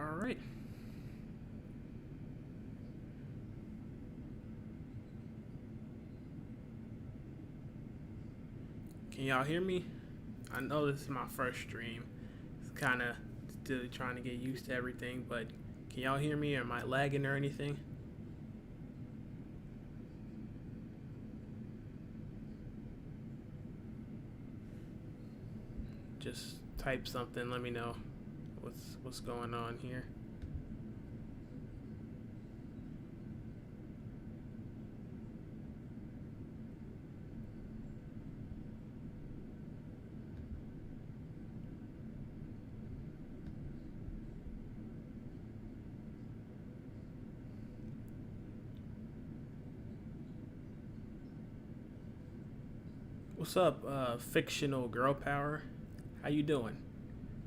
All right. Can y'all hear me? I know this is my first stream. It's kind of still trying to get used to everything, but can y'all hear me? Or am I lagging or anything? Just type something. Let me know what's going on here. What's up, fictional girl power? How you doing?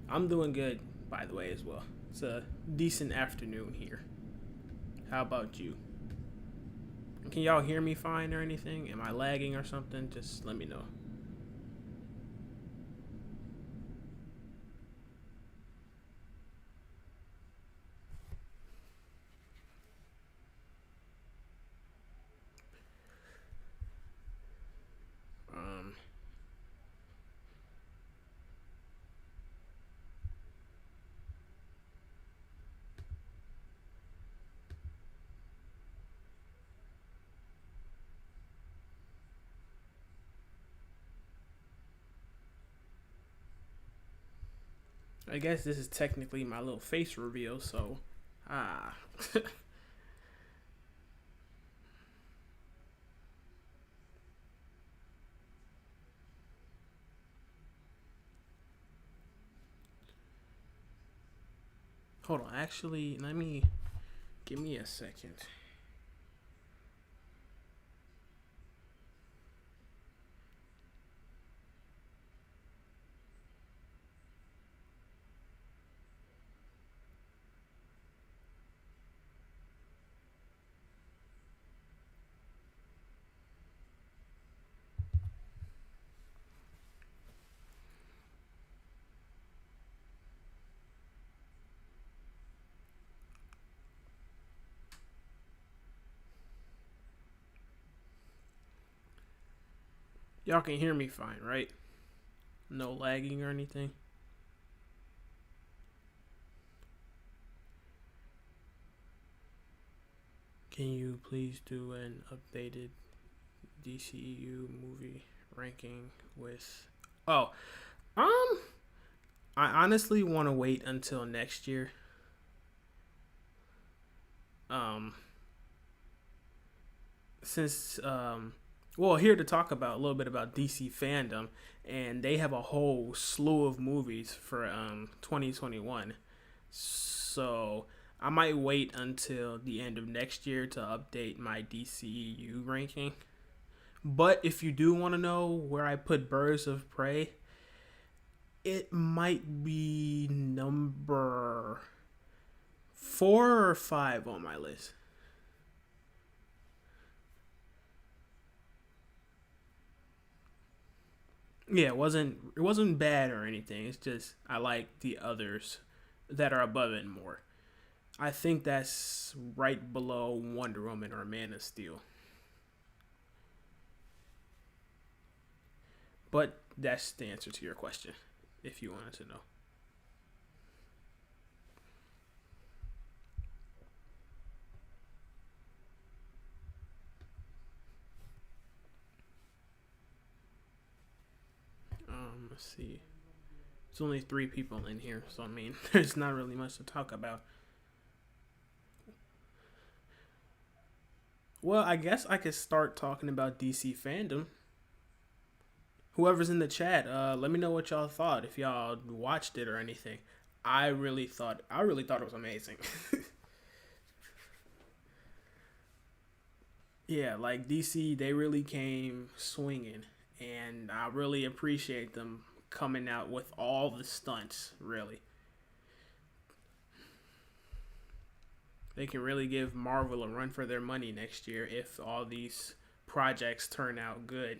I'm doing good, by the way, as well. It's a decent afternoon here. How about you? Can y'all hear me fine or anything? Am I lagging or something? Just let me know. Um, I guess this is technically my little face reveal, so ah. Hold on, actually, give me a second. Y'all can hear me fine, right? No lagging or anything. Can you please do an updated DCEU movie ranking with? Oh, um, I honestly want to wait until next year. Um, since well, here to talk about a little bit about DC Fandom, and they have a whole slew of movies for 2021. So I might wait until the end of next year to update my DCEU ranking. But if you do want to know where I put Birds of Prey, it might be number 4 or 5 on my list. Yeah, it wasn't bad or anything. It's just I like the others that are above it more. I think that's right below Wonder Woman or Man of Steel. But that's the answer to your question, if you wanted to know. Let's see. There's only 3 people in here, so I mean, there's not really much to talk about. Well, I guess I could start talking about DC Fandom. Whoever's in the chat, let me know what y'all thought. If y'all watched it or anything. I really thought it was amazing. Yeah, like DC, they really came swinging, and I really appreciate them coming out with all the stunts. Really, they can really give Marvel a run for their money next year if all these projects turn out good.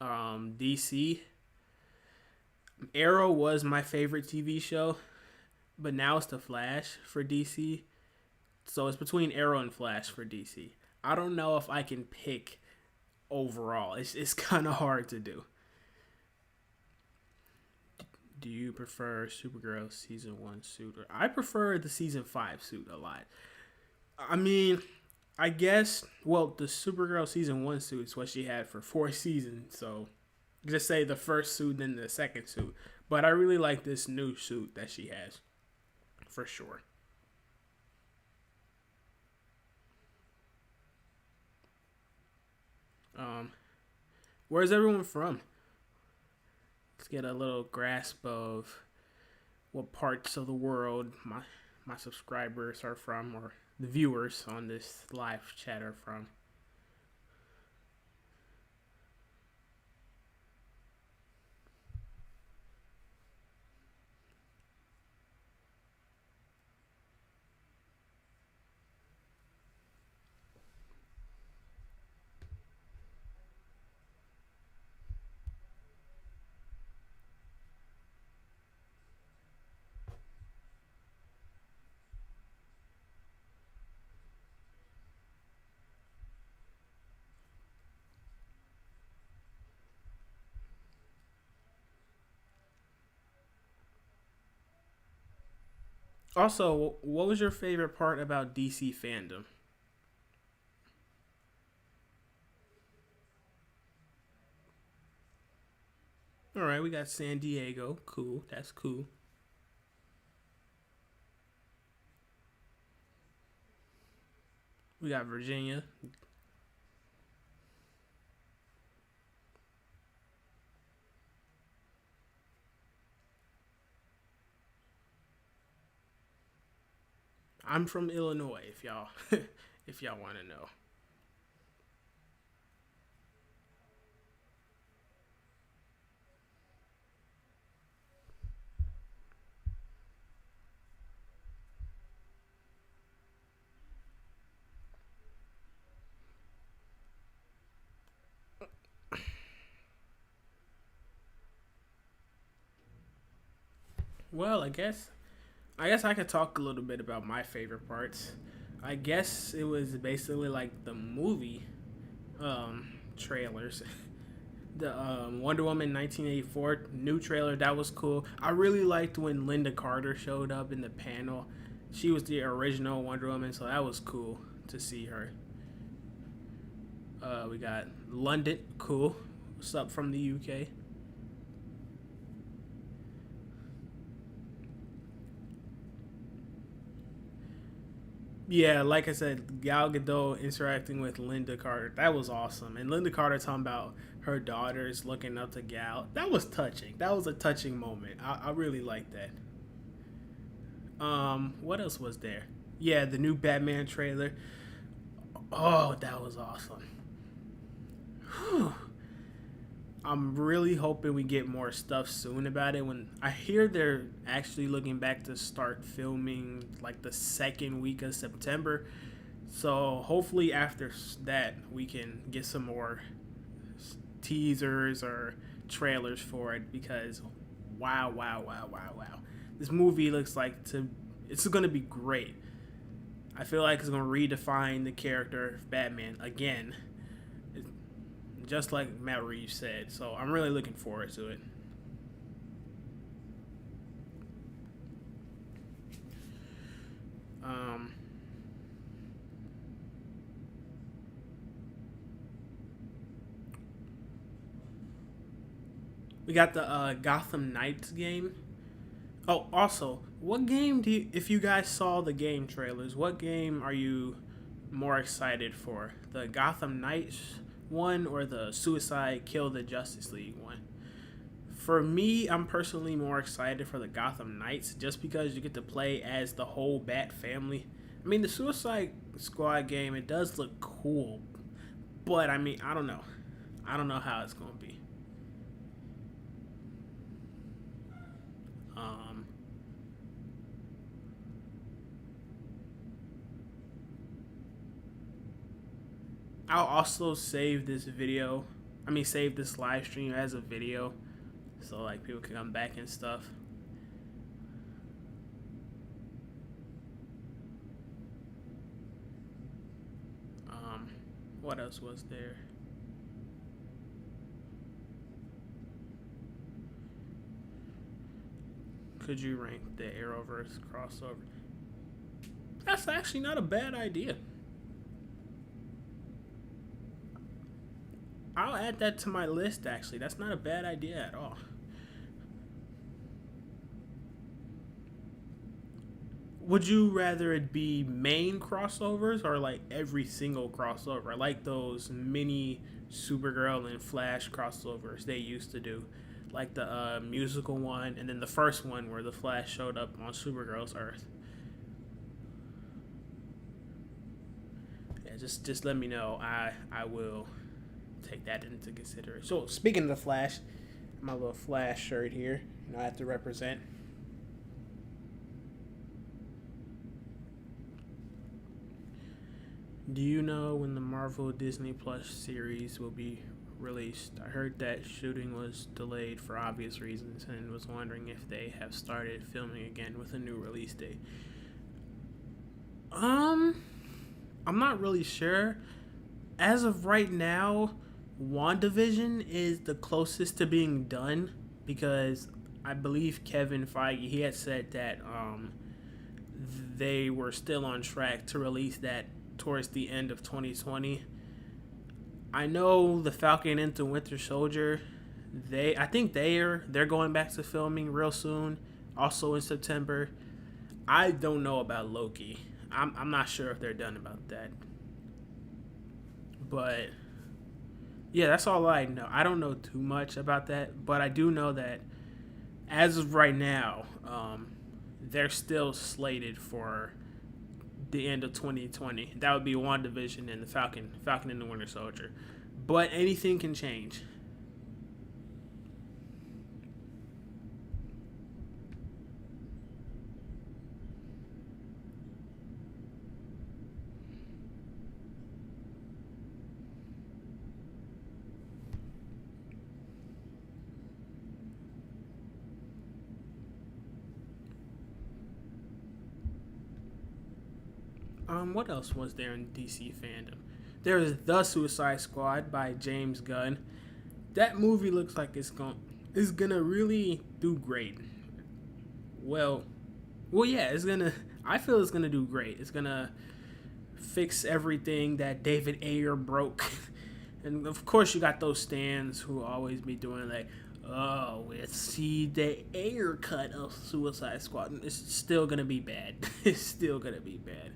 DC. Arrow was my favorite TV show, but now it's the Flash for DC. So it's between Arrow and Flash for DC. I don't know if I can pick overall. It's kind of hard to do. Do you prefer Supergirl season 1 suit? Or I prefer the season 5 suit a lot. I mean, I guess, well, the Supergirl season 1 suit is what she had for 4 seasons. So just say the first suit, then the second suit. But I really like this new suit that she has, for sure. Um, where's everyone from? Let's get a little grasp of what parts of the world my subscribers are from, or the viewers on this live chat are from. Also, what was your favorite part about DC Fandom? All right, we got San Diego. Cool. That's cool. We got Virginia. I'm from Illinois. If y'all, if y'all want to know. Well, I guess I could talk a little bit about my favorite parts. I guess it was basically like the movie trailers. The Wonder Woman 1984 new trailer, that was cool. I really liked when Linda Carter showed up in the panel. She was the original Wonder Woman, so that was cool to see her. We got London, cool. What's up from the UK? Yeah, like I said, Gal Gadot interacting with Linda Carter, that was awesome. And Linda Carter talking about her daughters looking up to Gal, that was touching. That was a touching moment. I really like that. What else was there? Yeah, the new Batman trailer. Oh, that was awesome. Whew. I'm really hoping we get more stuff soon about it. When I hear they're actually looking back to start filming like the second week of September, so hopefully after that we can get some more teasers or trailers for it, because wow, wow, wow, wow, wow. This movie looks like it's going to be great. I feel like it's going to redefine the character of Batman again, just like Matt Reeves said. So I'm really looking forward to it. Um, we got the Gotham Knights game. Oh, also, what game do you, if you guys saw the game trailers, what game are you more excited for? The Gotham Knights one or the Suicide Kill the Justice League one? For me, I'm personally more excited for the Gotham Knights just because you get to play as the whole Bat family. I mean, the Suicide Squad game, it does look cool, but I mean, I don't know. I don't know how it's going to be. Um, I'll also save this video save this live stream as a video, so like people can come back and stuff. What else was there? Could you rank the Arrowverse crossover? That's actually not a bad idea. I'll add that to my list, actually. That's not a bad idea at all. Would you rather it be main crossovers or like every single crossover? Like those mini Supergirl and Flash crossovers they used to do. Like the musical one, and then the first one where the Flash showed up on Supergirl's Earth. Yeah, just let me know. I will take that into consideration. So speaking of the Flash, my little Flash shirt here, I have to represent. Do you know when the Marvel Disney Plus series will be released? I heard that shooting was delayed for obvious reasons and was wondering if they have started filming again with a new release date. I'm not really sure. As of right now, WandaVision is the closest to being done because I believe Kevin Feige, he had said that they were still on track to release that towards the end of 2020. I know the Falcon and the Winter Soldier, I think they're going back to filming real soon, also in September. I don't know about Loki. I'm not sure if they're done about that. But yeah, that's all I know. I don't know too much about that, but I do know that as of right now, they're still slated for the end of 2020. That would be WandaVision and the Falcon and the Winter Soldier. But anything can change. What else was there in DC Fandome? There is The Suicide Squad by James Gunn. That movie looks like it's gonna really do great. Well, yeah, I feel it's gonna do great. It's gonna fix everything that David Ayer broke. And of course, you got those stans who always be doing like, oh, let's see the Ayer cut of Suicide Squad. It's still gonna be bad. It's still gonna be bad.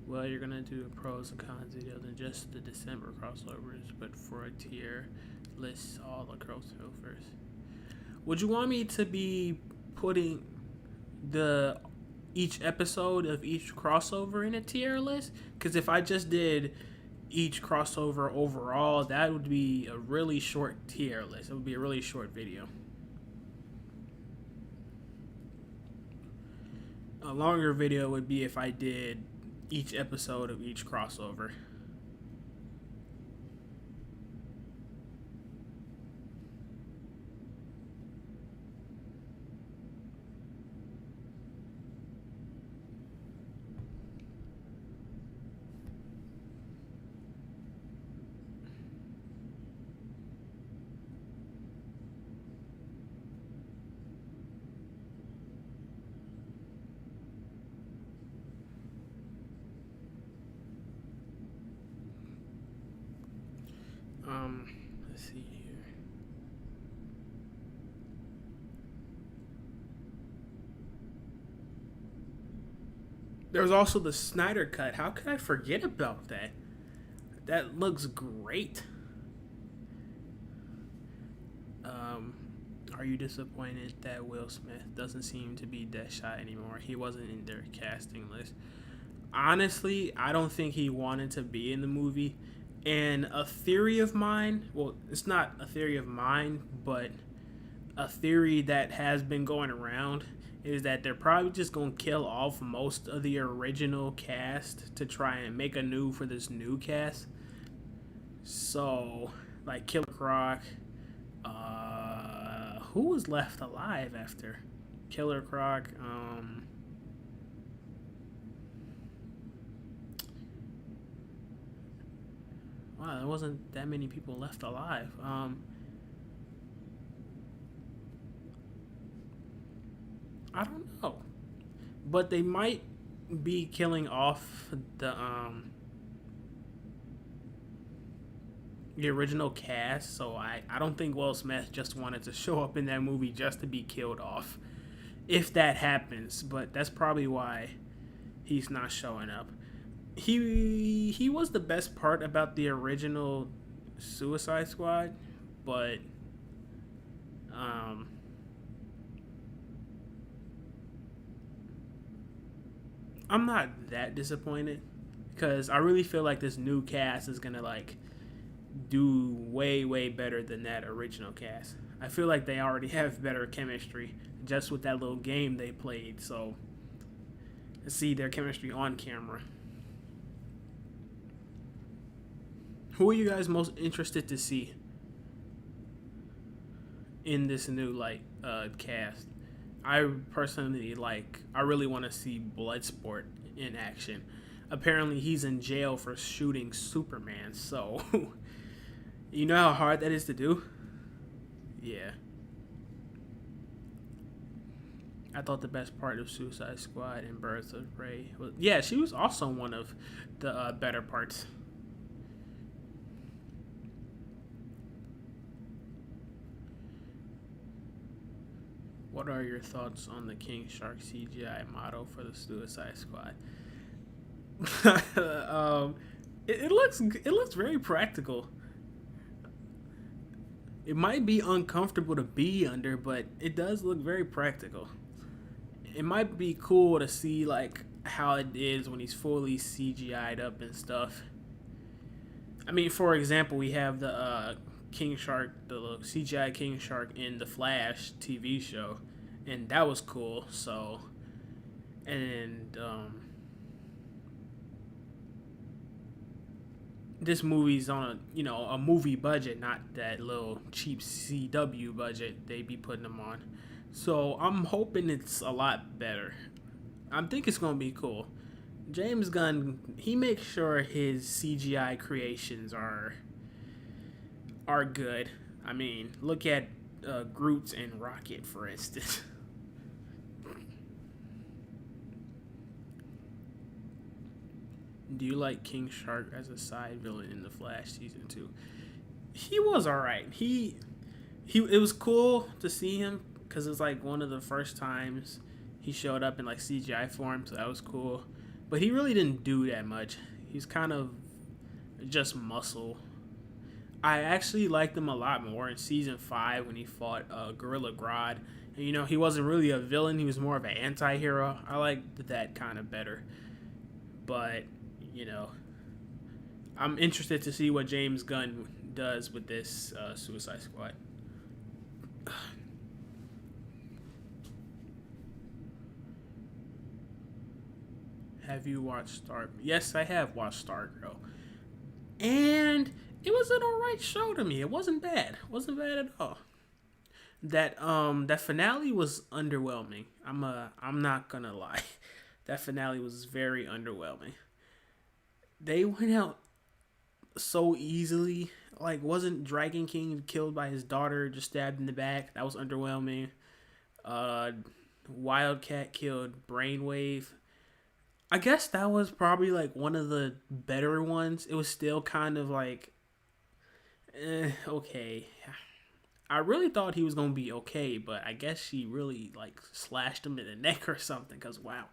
Well, you're going to do a pros and cons video than just the December crossovers, but for a tier, list all the crossovers. Would you want me to be putting each episode of each crossover in a tier list? Because if I just did each crossover overall, that would be a really short tier list. It would be a really short video. A longer video would be if I did each episode of each crossover. Let's see here. There was also the Snyder Cut. How could I forget about that? That looks great. Are you disappointed that Will Smith doesn't seem to be Deadshot anymore? He wasn't in their casting list. Honestly, I don't think he wanted to be in the movie. And a theory of mine, well, it's not a theory of mine, but a theory that has been going around is that they're probably just gonna kill off most of the original cast to try and make a new for this new cast. So, like Killer Croc, who was left alive after Killer Croc? Wow, there wasn't that many people left alive. I don't know, but they might be killing off the original cast. So I don't think Will Smith just wanted to show up in that movie just to be killed off. If that happens, but that's probably why he's not showing up. He was the best part about the original Suicide Squad, but um I'm not that disappointed because I really feel like this new cast is gonna like do way better than that original cast. I feel like they already have better chemistry just with that little game they played. So let's see their chemistry on camera. Who are you guys most interested to see in this new cast? I personally I really want to see Bloodsport in action. Apparently he's in jail for shooting Superman, so you know how hard that is to do? Yeah. I thought the best part of Suicide Squad and Birds of Prey was, yeah, she was also one of the better parts. What are your thoughts on the King Shark CGI model for the Suicide Squad? It looks very practical. It might be uncomfortable to be under, but it does look very practical. It might be cool to see like how it is when he's fully CGI'd up and stuff. I mean, for example, we have the King Shark, the CGI King Shark in the Flash TV show, and that was cool. So, and this movie's on a movie budget, not that little cheap CW budget they be putting them on. So I'm hoping it's a lot better. I think it's gonna be cool. James Gunn, he makes sure his CGI creations are good. I mean, look at Groot and Rocket, for instance. Do you like King Shark as a side villain in the Flash season 2? He was all right. He it was cool to see him because it's like one of the first times he showed up in like CGI form, so that was cool. But he really didn't do that much. He's kind of just muscle. I actually liked him a lot more in season 5 when he fought Gorilla Grodd. And, he wasn't really a villain. He was more of an anti-hero. I liked that kind of better. But, I'm interested to see what James Gunn does with this Suicide Squad. Have you watched Stargirl? Yes, I have watched Stargirl. And it was an alright show to me. It wasn't bad. It wasn't bad at all. That finale was underwhelming. I'm not gonna lie. That finale was very underwhelming. They went out so easily. Like, wasn't Dragon King killed by his daughter, just stabbed in the back? That was underwhelming. Wildcat killed Brainwave. I guess that was probably like one of the better ones. It was still kind of like, okay. I really thought he was gonna be okay, but I guess she really like slashed him in the neck or something. Cause wow.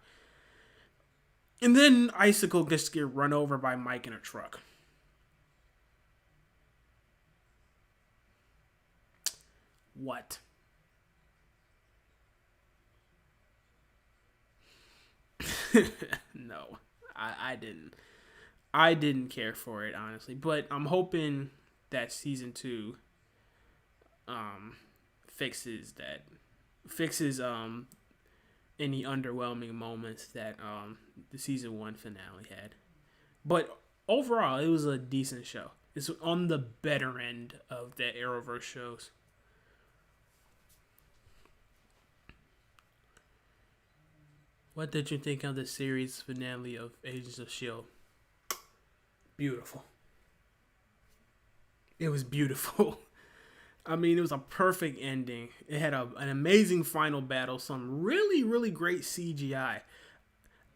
And then Icicle gets to get run over by Mike in a truck. What? No, I didn't. I didn't care for it honestly, but I'm hoping that season 2 um fixes any underwhelming moments that the season 1 finale had. But overall, it was a decent show. It's on the better end of the Arrowverse shows. What did you think of the series finale of Agents of S.H.I.E.L.D.? Beautiful. It was beautiful. I mean, it was a perfect ending. It had an amazing final battle, some really, really great CGI.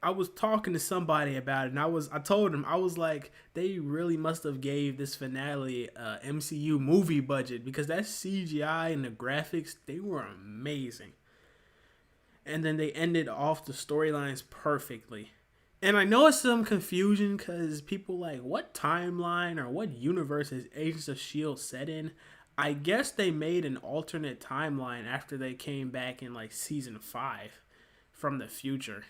I was talking to somebody about it, and I told him, I was like, they really must have gave this finale MCU movie budget, because that CGI and the graphics, they were amazing. And then they ended off the storylines perfectly. And I know it's some confusion because people like, what timeline or what universe is Agents of S.H.I.E.L.D. set in? I guess they made an alternate timeline after they came back in like season 5 from the future.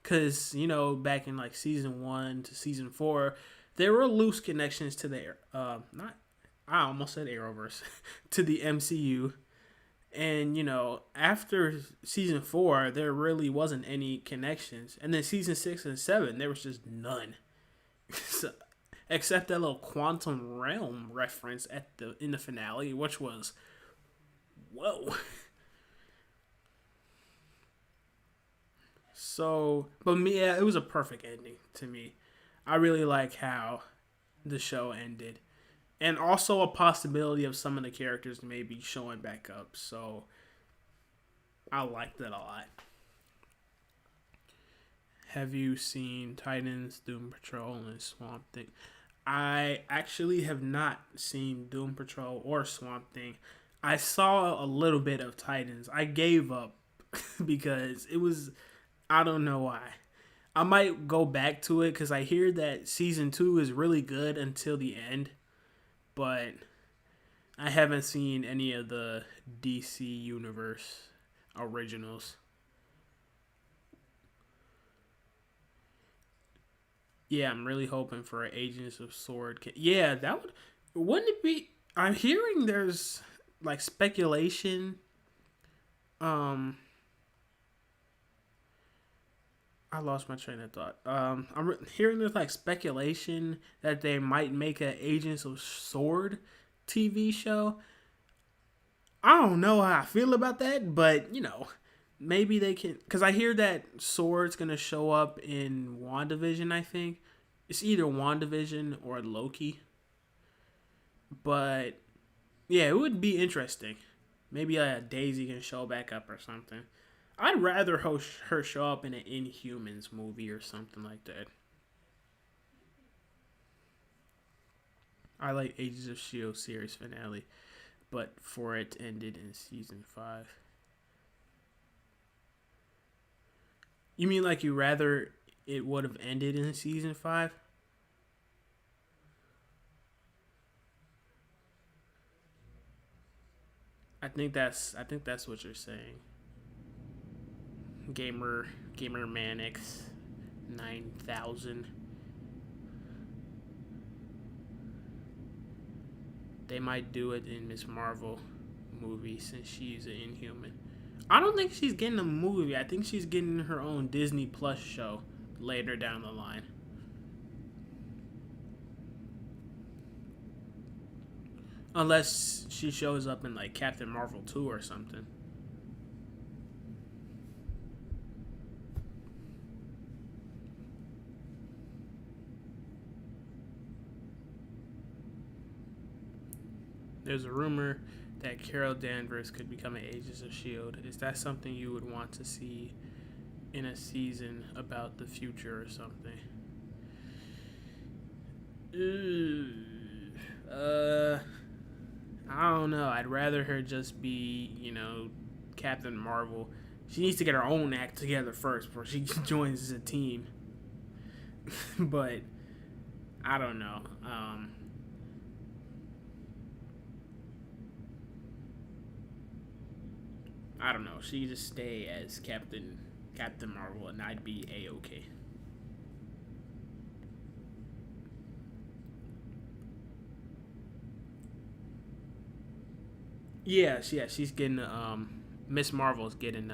Because, back in like season 1 to season 4, there were loose connections to the, I almost said Arrowverse, to the MCU. And, after season 4, there really wasn't any connections. And then season 6 and 7, there was just none. So, except that little quantum realm reference in the finale, which was, whoa. So, but yeah, it was a perfect ending to me. I really like how the show ended. And also a possibility of some of the characters maybe showing back up. So I liked that a lot. Have you seen Titans, Doom Patrol, and Swamp Thing? I actually have not seen Doom Patrol or Swamp Thing. I saw a little bit of Titans. I gave up because it was, I don't know why. I might go back to it because I hear that season 2 is really good until the end. But I haven't seen any of the DC Universe originals. Yeah, I'm really hoping for Agents of S.W.O.R.D. Yeah, wouldn't it be? I'm hearing there's like speculation. I lost my train of thought. I'm hearing there's like speculation that they might make an Agents of S.W.O.R.D. TV show. I don't know how I feel about that, but maybe they can. Because I hear that S.W.O.R.D's gonna show up in WandaVision. I think it's either WandaVision or Loki. But yeah, it would be interesting. Maybe Daisy can show back up or something. I'd rather her show up in an Inhumans movie or something like that. I like Agents of S.H.I.E.L.D. series finale, but for it ended in season 5. You mean like you rather it would have ended in season 5? I think that's what you're saying. Gamer Manix 9000. They might do it in Miss Marvel movie since she's an Inhuman. I don't think she's getting a movie. I think she's getting her own Disney Plus show later down the line. Unless she shows up in like Captain Marvel 2 or something. There's a rumor that Carol Danvers could become an Agents of S.H.I.E.L.D. Is that something you would want to see in a season about the future or something? I don't know. I'd rather her just be, Captain Marvel. She needs to get her own act together first before she joins the team. But I don't know. I don't know. She just stay as Captain Marvel, and I'd be A-okay. Yeah, she's getting Miss Marvel's getting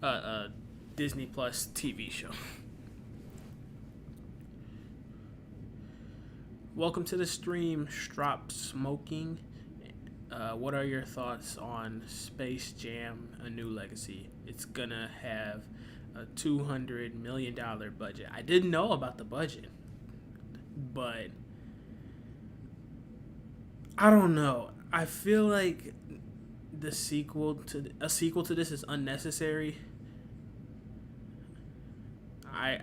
a Disney Plus TV show. Welcome to the stream, Strop Smoking. What are your thoughts on Space Jam: A New Legacy? It's gonna have a $200 million budget. I didn't know about the budget, but I don't know. I feel like a sequel to this is unnecessary. I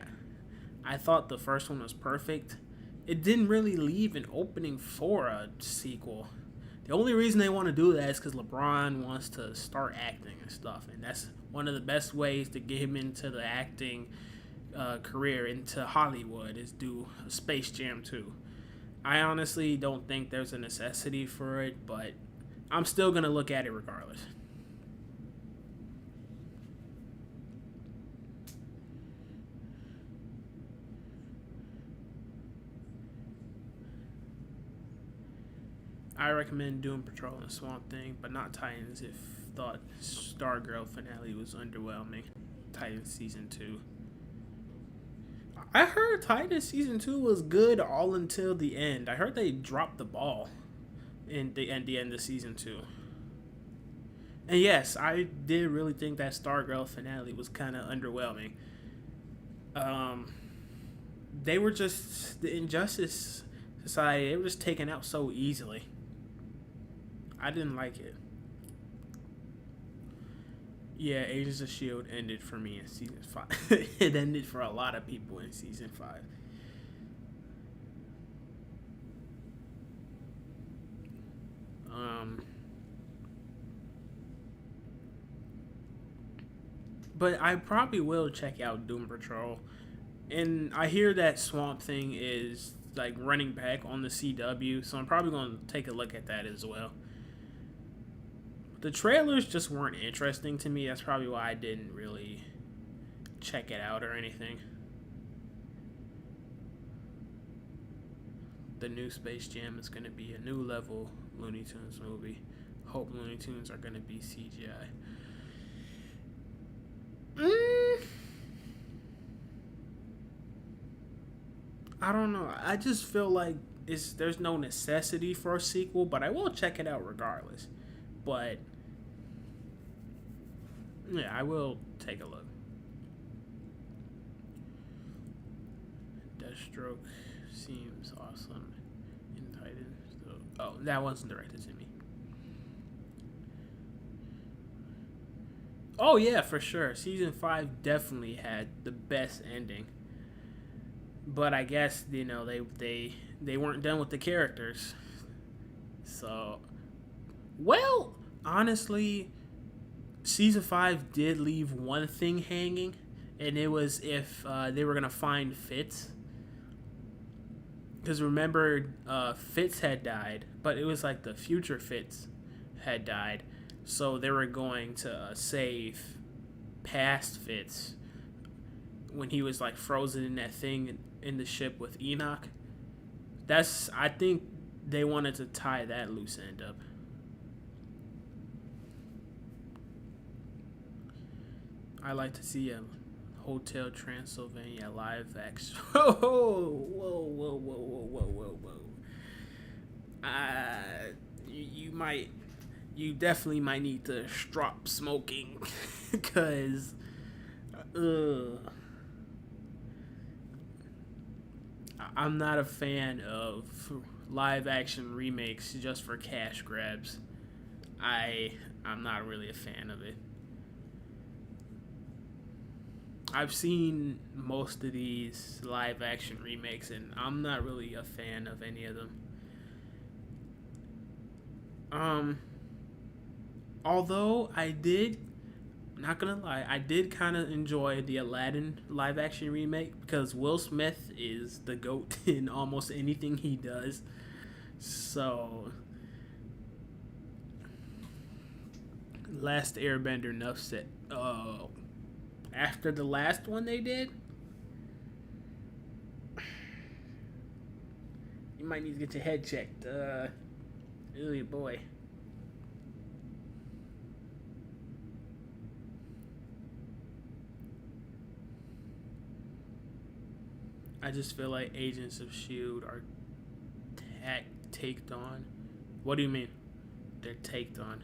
I thought the first one was perfect. It didn't really leave an opening for a sequel. The only reason they want to do that is because LeBron wants to start acting and stuff, and that's one of the best ways to get him into the acting career, into Hollywood, is do Space Jam 2. I honestly don't think there's a necessity for it, but I'm still going to look at it regardless. I recommend Doom Patrol and Swamp Thing, but not Titans if thought Stargirl finale was underwhelming. Titans Season 2. I heard Titans Season 2 was good all until the end. I heard they dropped the ball at the end of Season 2. And yes, I did really think that Stargirl finale was kind of underwhelming. They were just, the Injustice Society, they were just taken out so easily. I didn't like it. Yeah, Agents of S.H.I.E.L.D. ended for me in Season 5. It ended for a lot of people in Season 5. But I probably will check out Doom Patrol. And I hear that Swamp Thing is like running back on the CW, so I'm probably going to take a look at that as well. The trailers just weren't interesting to me. That's probably why I didn't really check it out or anything. The new Space Jam is going to be a new level Looney Tunes movie. Hope Looney Tunes are going to be CGI. I don't know. I just feel like there's no necessity for a sequel, but I will check it out regardless. But yeah, I will take a look. Deathstroke seems awesome in Titan. So, oh, that wasn't directed to me. Oh yeah, for sure. Season 5 definitely had the best ending. But I guess, you know, they weren't done with the characters. So, well, honestly, Season 5 did leave one thing hanging, and it was if they were going to find Fitz. Because remember, Fitz had died, but it was like the future Fitz had died. So they were going to save past Fitz when he was like frozen in that thing in the ship with Enoch. I think they wanted to tie that loose end up. I like to see a Hotel Transylvania live action. Whoa. You definitely might need to stop smoking, because, I'm not a fan of live action remakes just for cash grabs. I'm not really a fan of it. I've seen most of these live action remakes, and I'm not really a fan of any of them. Although not gonna lie, I did kind of enjoy the Aladdin live action remake, because Will Smith is the GOAT in almost anything he does. So, Last Airbender, enough said. After the last one they did, You might need to get your head checked. Ooh, boy. I just feel like Agents of S.H.I.E.L.D. are taked on. What do you mean? They're taked on.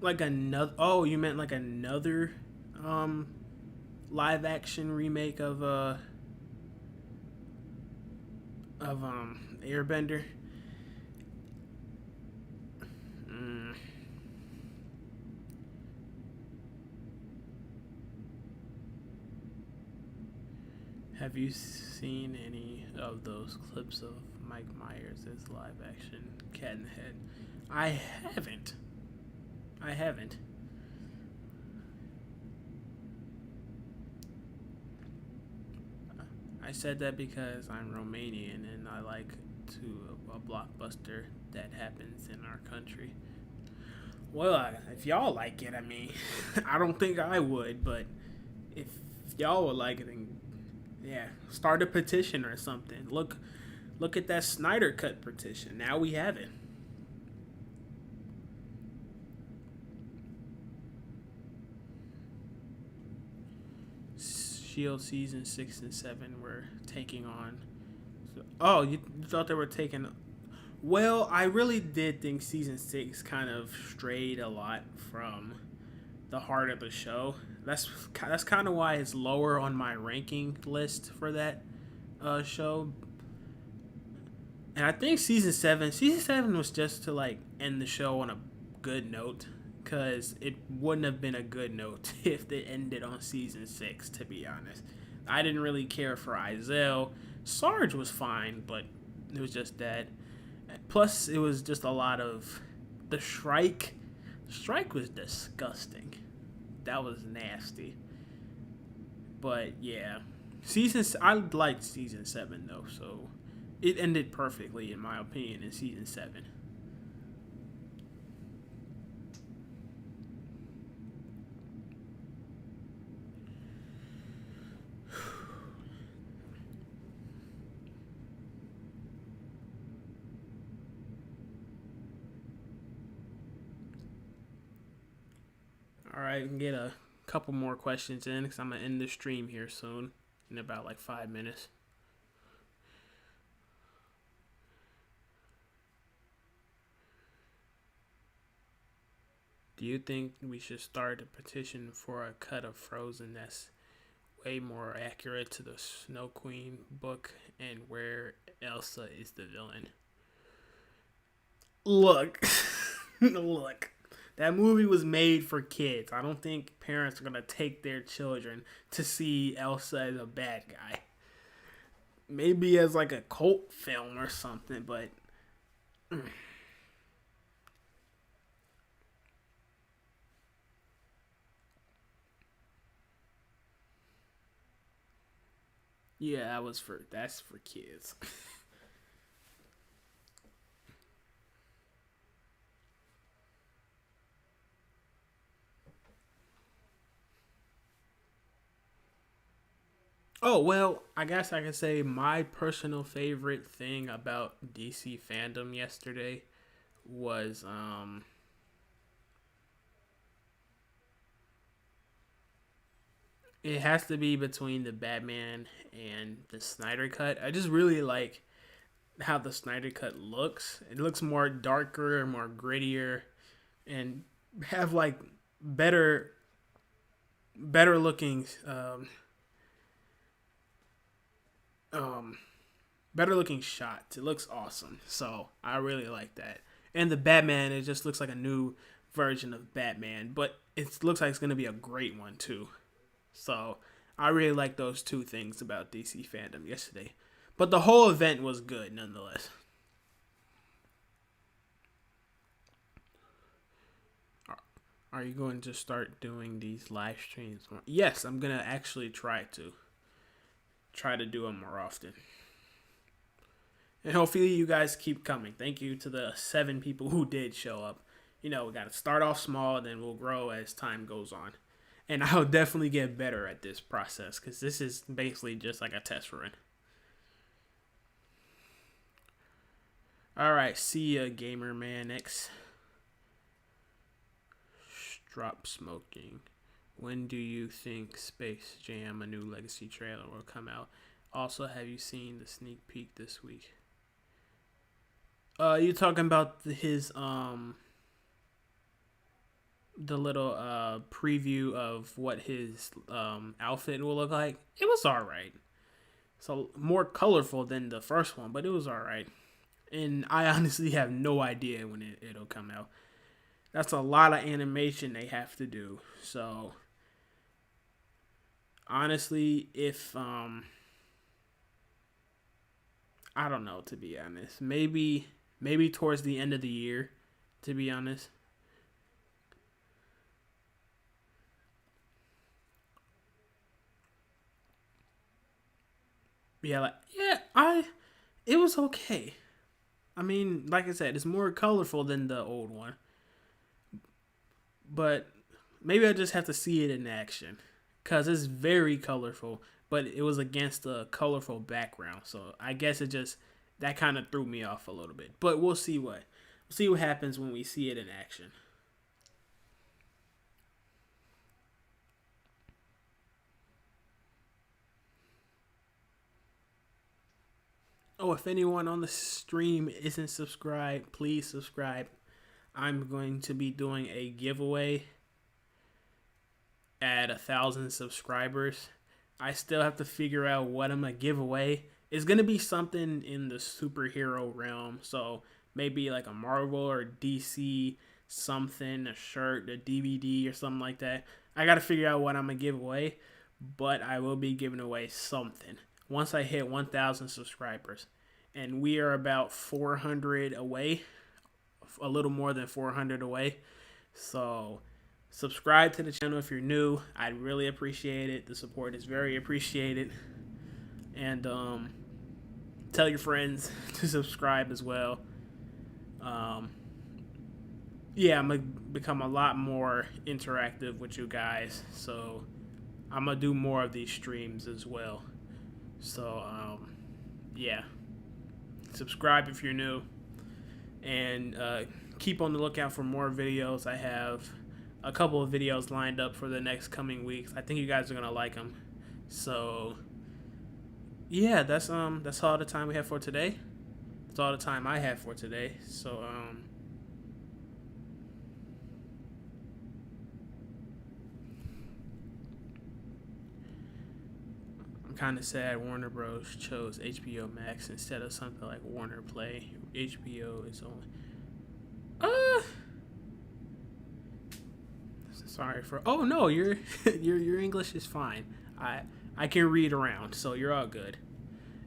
Like another. Oh, you meant like another um live action remake of Airbender. Mm. Have you seen any of those clips of Mike Myers as live action Cat in the Head? I haven't. I haven't. I said that because I'm Romanian and I like to a blockbuster that happens in our country. Well, if y'all like it, I mean, I don't think I would, but if y'all would like it, then yeah, start a petition or something. Look at that Snyder Cut petition. Now we have it. Shield season 6 and 7 were taking on. Oh, you thought they were taking? Well, I really did think season 6 kind of strayed a lot from the heart of the show. That's kind of why it's lower on my ranking list for that show. And I think season 7 was just to like end the show on a good note, because it wouldn't have been a good note if it ended on season 6. To be honest, I didn't really care for Izel. Sarge was fine, but it was just that. Plus, it was just a lot of the strike. The strike was disgusting. That was nasty. But yeah, I liked season 7 though, so it ended perfectly in my opinion in season 7. All right, we can get a couple more questions in because I'm gonna end the stream here soon in about like 5 minutes. Do you think we should start a petition for a cut of Frozen that's way more accurate to the Snow Queen book and where Elsa is the villain? Look, look. That movie was made for kids. I don't think parents are gonna take their children to see Elsa as a bad guy. Maybe as like a cult film or something, but yeah, that's for kids. Oh, well, I guess I could say my personal favorite thing about DC Fandom yesterday was it has to be between the Batman and the Snyder Cut. I just really like how the Snyder Cut looks. It looks more darker, more grittier, and have like better better looking um better looking shots. It looks awesome. So I really like that. And the Batman, it just looks like a new version of Batman, but it looks like it's gonna be a great one too. So I really like those two things about DC Fandom yesterday. But the whole event was good nonetheless. Are you going to start doing these live streams more? Yes, I'm gonna actually try to do them more often. And hopefully you guys keep coming. Thank you to the 7 people who did show up. You know, we got to start off small, then we'll grow as time goes on. And I'll definitely get better at this process because this is basically just like a test run. Alright, see ya, Gamer Man X. Drop smoking. When do you think Space Jam, a new Legacy trailer, will come out? Also, have you seen the sneak peek this week? You talking about his the little preview of what his outfit will look like? It was alright. So more colorful than the first one, but it was alright. And I honestly have no idea when it'll come out. That's a lot of animation they have to do. So honestly, if I don't know, to be honest. Maybe towards the end of the year, to be honest. Yeah, it was okay. I mean, like I said, it's more colorful than the old one. But maybe I just have to see it in action. Because it's very colorful, but it was against a colorful background. So I guess that kind of threw me off a little bit. But we'll see what happens when we see it in action. Oh, if anyone on the stream isn't subscribed, please subscribe. I'm going to be doing a giveaway at 1,000 subscribers. I still have to figure out what I'm gonna give away. It's gonna be something in the superhero realm, so maybe like a Marvel or DC something, a shirt, a DVD, or something like that. I gotta figure out what I'm gonna give away, but I will be giving away something once I hit 1,000 subscribers, and we are about 400 away, a little more than 400 away. So subscribe to the channel if you're new. I'd really appreciate it. The support is very appreciated. And tell your friends to subscribe as well. Yeah, I'm going to become a lot more interactive with you guys. So I'm going to do more of these streams as well. So, yeah. Subscribe if you're new. And keep on the lookout for more videos. I have a couple of videos lined up for the next coming weeks. I think you guys are gonna like them. So yeah, that's all the time we have for today. That's all the time I have for today. So I'm kind of sad Warner Bros. Chose HBO Max instead of something like Warner Play. HBO is only sorry for. Oh no, your English is fine. I can read around, so you're all good.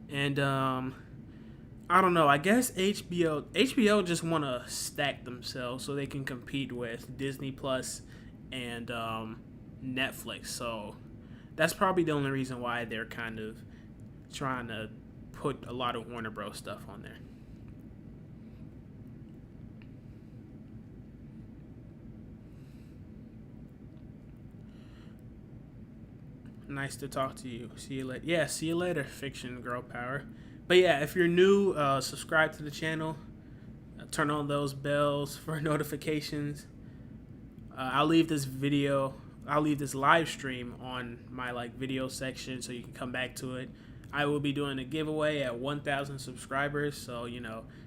And I don't know. I guess HBO just want to stack themselves so they can compete with Disney Plus and Netflix. So that's probably the only reason why they're kind of trying to put a lot of Warner Bros. Stuff on there. Nice to talk to you. See you later. Yeah, see you later, Fiction Girl Power. But yeah, if you're new, subscribe to the channel. Turn on those bells for notifications. I'll leave this live stream on my video section so you can come back to it. I will be doing a giveaway at 1,000 subscribers, so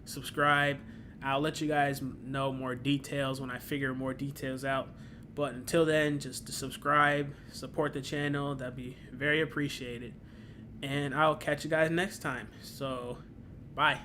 subscribe. I'll let you guys know more details when I figure more details out. But until then, just to subscribe, support the channel. That'd be very appreciated. And I'll catch you guys next time. So, bye.